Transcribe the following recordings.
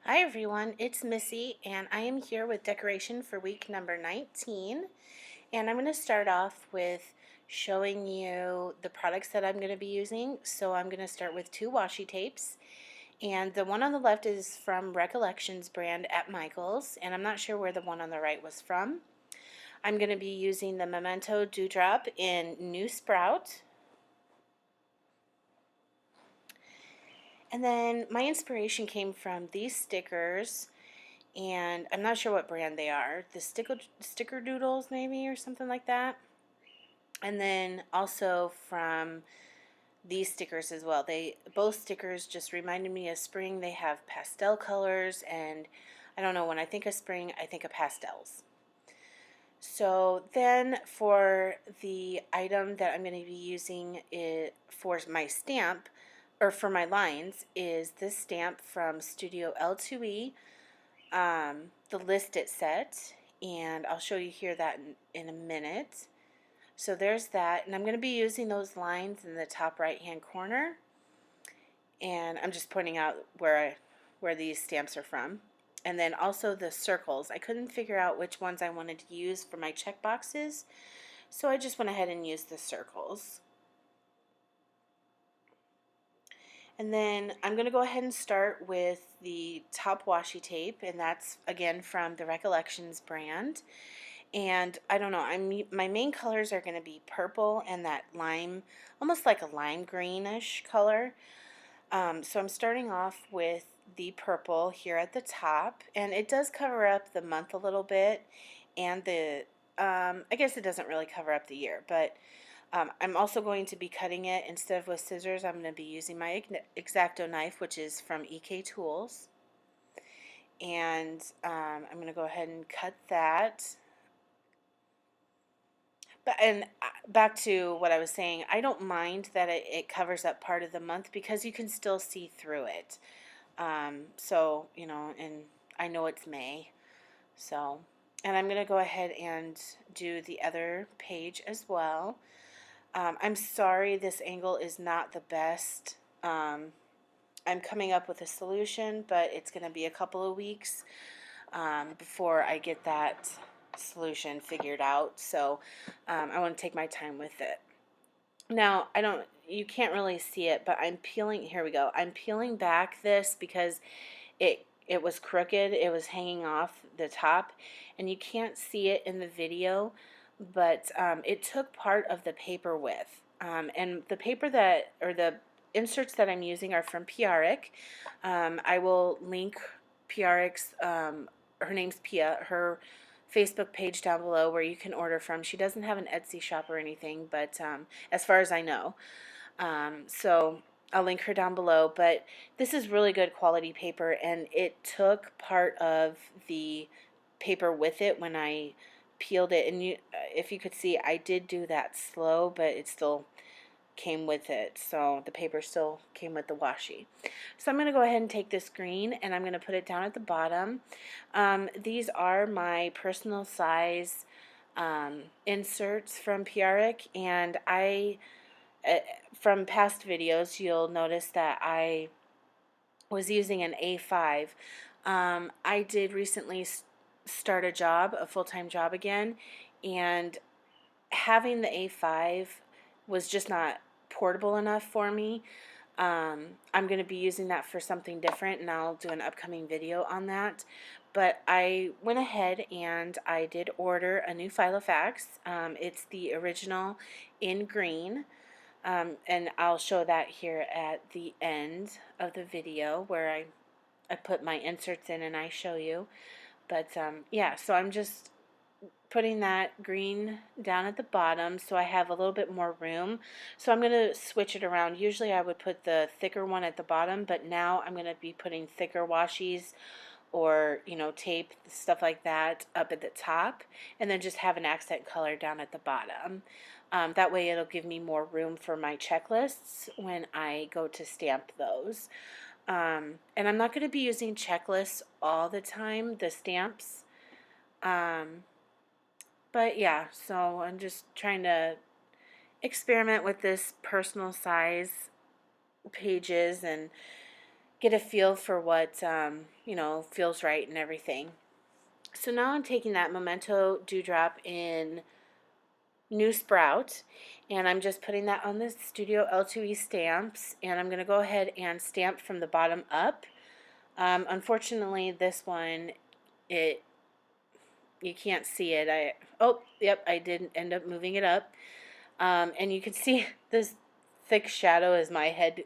Hi everyone, it's Missy and I am here with decoration for week number 19, and I'm going to start off with showing you the products that I'm going to be using. So I'm going to start with two washi tapes, and the one on the left is from Recollections brand at Michael's, and I'm not sure where the one on the right was from. I'm going to be using the Memento Dewdrop in New Sprout. And then my inspiration came from these stickers, and I'm not sure what brand they are. The sticker doodles maybe, or something like that. And then also from these stickers as well. Both stickers just reminded me of spring. They have pastel colors, and I don't know, when I think of spring, I think of pastels. So then for the item that I'm going to be using it for my stamp, or for my lines, is this stamp from Studio L2E, the List It set, and I'll show you here that in a minute. So there's that, and I'm going to be using those lines in the top right hand corner, and I'm just pointing out where these stamps are from. And then also the circles. I couldn't figure out which ones I wanted to use for my check boxes, so I just went ahead and used the circles. And then I'm going to go ahead and start with the top washi tape, and that's again from the Recollections brand. And I don't know, my main colors are going to be purple and that lime, almost like a lime greenish color. So I'm starting off with the purple here at the top, and it does cover up the month a little bit, and I guess it doesn't really cover up the year, but I'm also going to be cutting it. Instead of with scissors, I'm going to be using my X-Acto knife, which is from EK Tools. And I'm going to go ahead and cut that. And back to what I was saying, I don't mind that it covers up part of the month because you can still see through it. So, you know, and I know it's May. So, and I'm going to go ahead and do the other page as well. I'm sorry this angle is not the best. I'm coming up with a solution, but it's going to be a couple of weeks before I get that solution figured out. So I want to take my time with it. Now, you can't really see it, but I'm peeling, here we go. I'm peeling back this because it was crooked. It was hanging off the top, and you can't see it in the video, but it took part of the paper with. And the paper or the inserts that I'm using are from Piaric. I will link Piaric's, her name's Pia, her Facebook page down below where you can order from. She doesn't have an Etsy shop or anything, but as far as I know. So I'll link her down below, but this is really good quality paper, and it took part of the paper with it when I peeled it. And if you could see, I did do that slow, but it still came with it, so the paper still came with the washi. So I'm going to go ahead and take this green, and I'm going to put it down at the bottom. These are my personal size inserts from Piaric, and from past videos you'll notice that I was using an A5. I did recently start a full-time job again, and having the A5 was just not portable enough for me. I'm going to be using that for something different, and I'll do an upcoming video on that. But I went ahead and I did order a new Filofax. It's the original in green, and I'll show that here at the end of the video where I put my inserts in and I show you. But yeah, so I'm just putting that green down at the bottom so I have a little bit more room. So I'm going to switch it around. Usually I would put the thicker one at the bottom, but now I'm going to be putting thicker washies or, you know, tape, stuff like that up at the top, and then just have an accent color down at the bottom. That way it'll give me more room for my checklists when I go to stamp those. And I'm not going to be using checklists all the time, the stamps. But yeah, so I'm just trying to experiment with this personal size pages, and get a feel for what, feels right and everything. So now I'm taking that Memento Dewdrop in New Sprout, and I'm just putting that on the Studio L2E stamps, and I'm going to go ahead and stamp from the bottom up. Unfortunately, this one, it you can't see it. Yep, I did end up moving it up. And you can see this thick shadow is my head.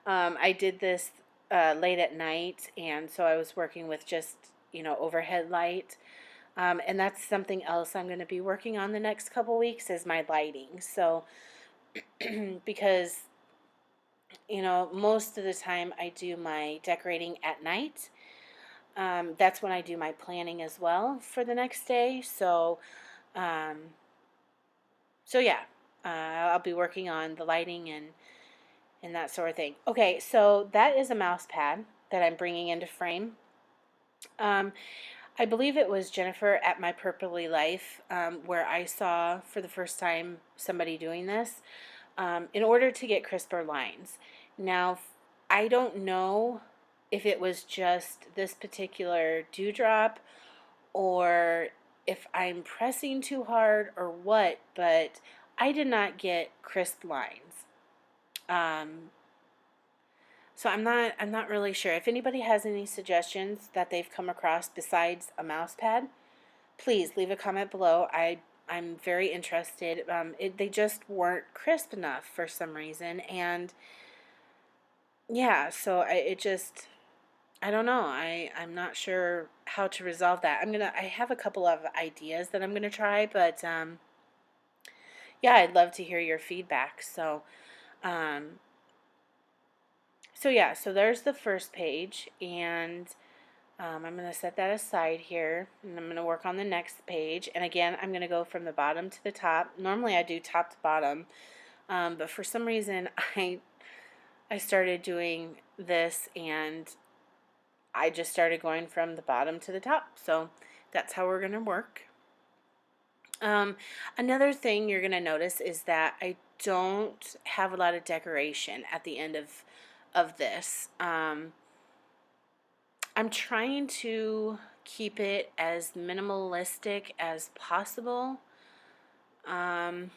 I did this late at night, and so I was working with just, overhead light. And that's something else I'm going to be working on the next couple weeks is my lighting. So, because, most of the time I do my decorating at night. That's when I do my planning as well for the next day. Um, so yeah, I'll be working on the lighting and that sort of thing. Okay, so that is a mouse pad that I'm bringing into frame. Um, I believe it was Jennifer at My Purpley Life where I saw for the first time somebody doing this in order to get crisper lines. Now, I don't know if it was just this particular dewdrop or if I'm pressing too hard or what, but I did not get crisp lines. So I'm not really sure. If anybody has any suggestions that they've come across besides a mouse pad, please leave a comment below. I'm very interested. They just weren't crisp enough for some reason, and yeah, so I don't know. I'm not sure how to resolve that. I have a couple of ideas that I'm gonna try, but yeah, I'd love to hear your feedback. Um, so there's the first page, and I'm going to set that aside here, and I'm going to work on the next page. And again, I'm going to go from the bottom to the top. Normally I do top to bottom, but for some reason I started doing this, and I just started going from the bottom to the top. So that's how we're going to work. Another thing you're going to notice is that I don't have a lot of decoration at the end of this. I'm trying to keep it as minimalistic as possible. I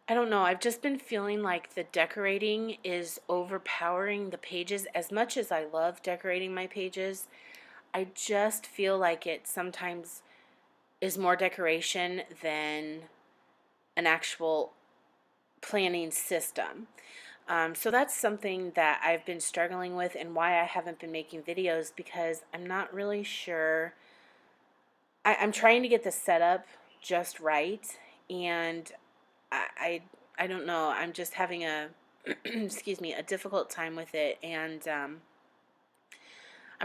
don't know. I've just been feeling like the decorating is overpowering the pages. As much as I love decorating my pages, I just feel like it sometimes is more decoration than an actual planning system. So that's something that I've been struggling with and why I haven't been making videos, because I'm not really sure. I'm trying to get the setup just right, and I don't know. I'm just having a excuse me, a difficult time with it, and I'm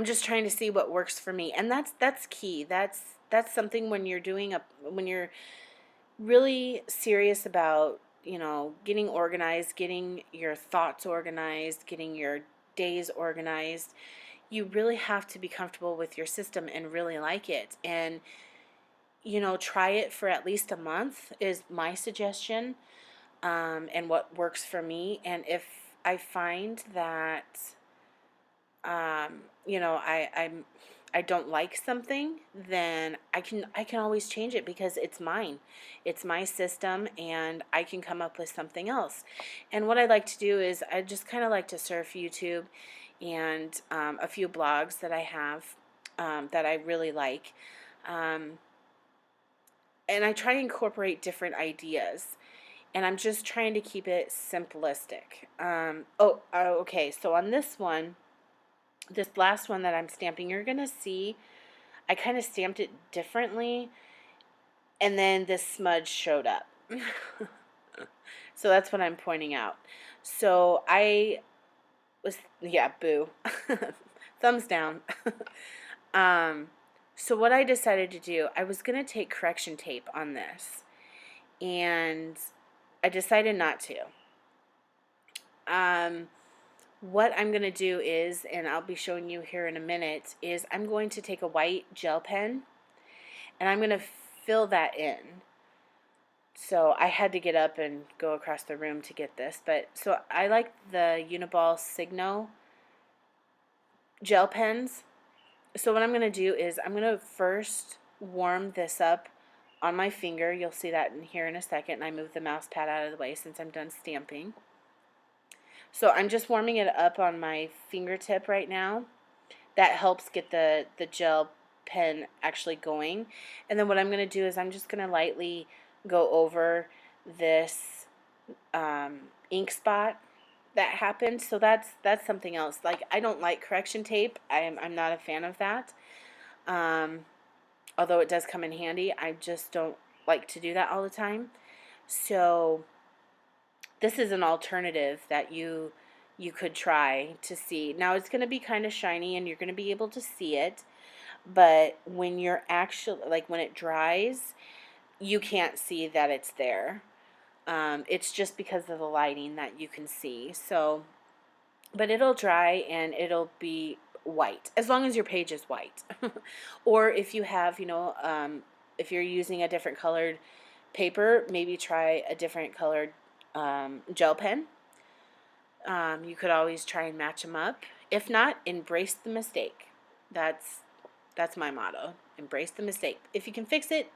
just trying to see what works for me, and that's key. That's something when when you're really serious about, getting organized, getting your thoughts organized, getting your days organized. You really have to be comfortable with your system and really like it. And, try it for at least a month is my suggestion, and what works for me. And if I find that, I don't like something, then I can always change it because it's mine. It's my system, and I can come up with something else. And what I like to do is I just kind of like to surf YouTube and a few blogs that I have that I really like. Um, and I try to incorporate different ideas. And I'm just trying to keep it simplistic. Okay. So on this last one that I'm stamping, you're going to see I kind of stamped it differently, and then this smudge showed up. So that's what I'm pointing out. So yeah, boo. Thumbs down. So what I decided to do, I was going to take correction tape on this, and I decided not to. What I'm going to do is, and I'll be showing you here in a minute, is I'm going to take a white gel pen and I'm going to fill that in. So I had to get up and go across the room to get this. But so I like the Uniball Signo gel pens. So what I'm going to do is I'm going to first warm this up on my finger. You'll see that in here in a second. And I move the mouse pad out of the way since I'm done stamping. So I'm just warming it up on my fingertip right now. That helps get the gel pen actually going. And then what I'm going to do is I'm just going to lightly go over this ink spot that happened. So that's something else. Like, I don't like correction tape. I'm not a fan of that. Although it does come in handy, I just don't like to do that all the time. So this is an alternative that you could try to see. Now it's going to be kind of shiny and you're going to be able to see it, but when you're actually, like when it dries, you can't see that it's there. It's just because of the lighting that you can see. So, but it'll dry and it'll be white as long as your page is white. Or if you have, if you're using a different colored paper, maybe try a different colored gel pen. You could always try and match them up. If not, embrace the mistake. That's my motto. Embrace the mistake. If you can fix it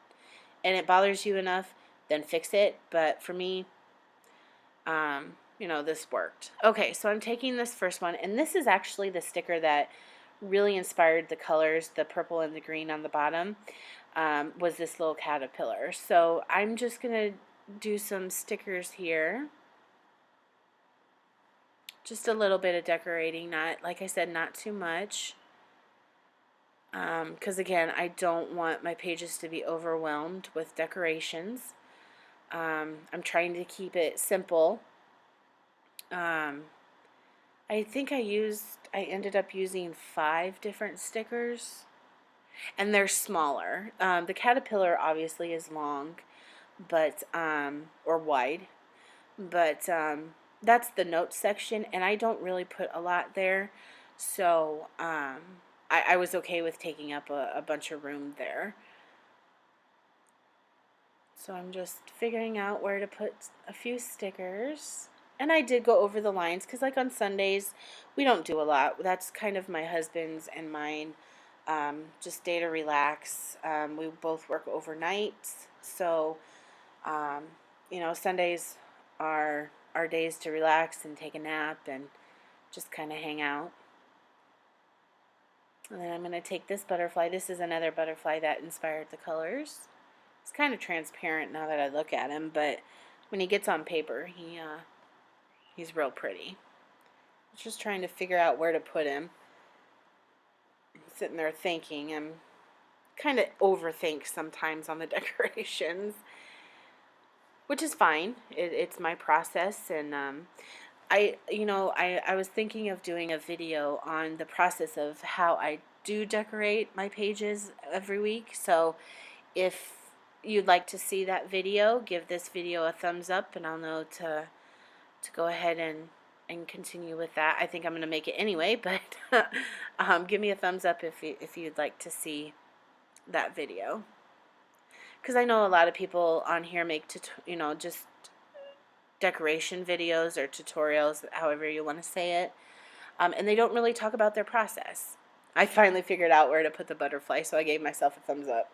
and it bothers you enough, then fix it. But for me, this worked. Okay, so I'm taking this first one, and this is actually the sticker that really inspired the colors, the purple and the green on the bottom, was this little caterpillar. So I'm just going to do some stickers here. Just a little bit of decorating, not, like I said, not too much. Because again, I don't want my pages to be overwhelmed with decorations. I'm trying to keep it simple. I think I ended up using 5 different stickers, and they're smaller. The caterpillar obviously is long, but, or wide, but, that's the notes section, and I don't really put a lot there, so, I was okay with taking up a bunch of room there. So I'm just figuring out where to put a few stickers. And I did go over the lines because, like, on Sundays, we don't do a lot. That's kind of my husband's and mine, just day to relax. We both work overnight, so, Sundays are our days to relax and take a nap and just kind of hang out. And then I'm going to take this butterfly. This is another butterfly that inspired the colors. It's kind of transparent now that I look at him, but when he gets on paper, he's real pretty. I'm just trying to figure out where to put him. I'm sitting there thinking. I'm kind of overthink sometimes on the decorations, which is fine. It's my process, and I was thinking of doing a video on the process of how I do decorate my pages every week. So if you'd like to see that video, give this video a thumbs up, and I'll know to go ahead and continue with that. I think I'm going to make it anyway, but give me a thumbs up if you'd like to see that video. Because I know a lot of people on here make, just decoration videos or tutorials, however you want to say it, and they don't really talk about their process. I finally figured out where to put the butterfly, so I gave myself a thumbs up.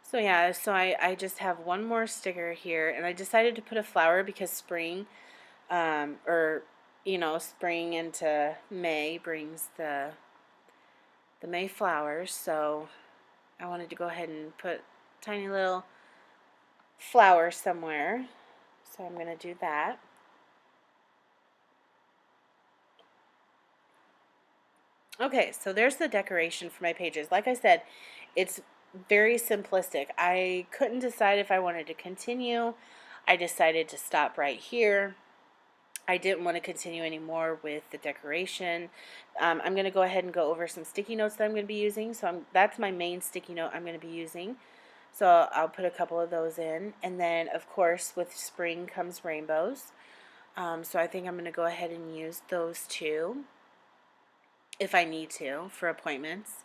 So yeah, so I just have one more sticker here, and I decided to put a flower because spring, spring into May brings the May flowers, so I wanted to go ahead and put tiny little flower somewhere, so I'm going to do that. Okay, so there's the decoration for my pages. Like I said, it's very simplistic. I couldn't decide if I wanted to continue. I decided to stop right here. I didn't want to continue anymore with the decoration. I'm going to go ahead and go over some sticky notes that I'm going to be using. So that's my main sticky note I'm going to be using. So I'll put a couple of those in. And then, of course, with spring comes rainbows. So I think I'm going to go ahead and use those two if I need to for appointments.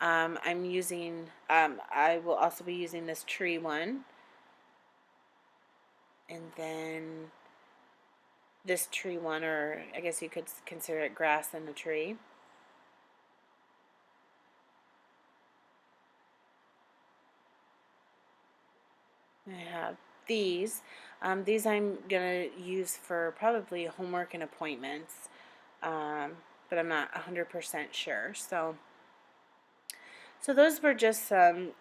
I'm using, I will also be using this tree one. And then this tree one, or I guess you could consider it grass and a tree. I have these. These I'm going to use for probably homework and appointments, but I'm not 100% sure. So those were just some,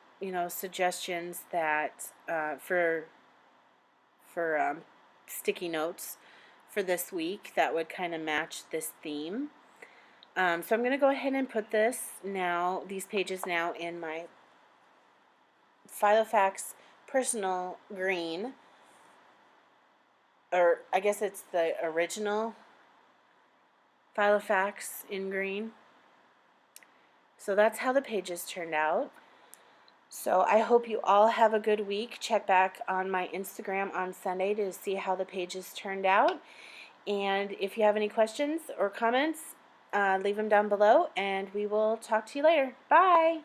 suggestions that for sticky notes for this week that would kind of match this theme. So I'm going to go ahead and put these pages now in my Filofax personal green, or I guess it's the original Filofax in green. So that's how the pages turned out. So I hope you all have a good week. Check back on my Instagram on Sunday to see how the pages turned out. And if you have any questions or comments, leave them down below, and we will talk to you later. Bye!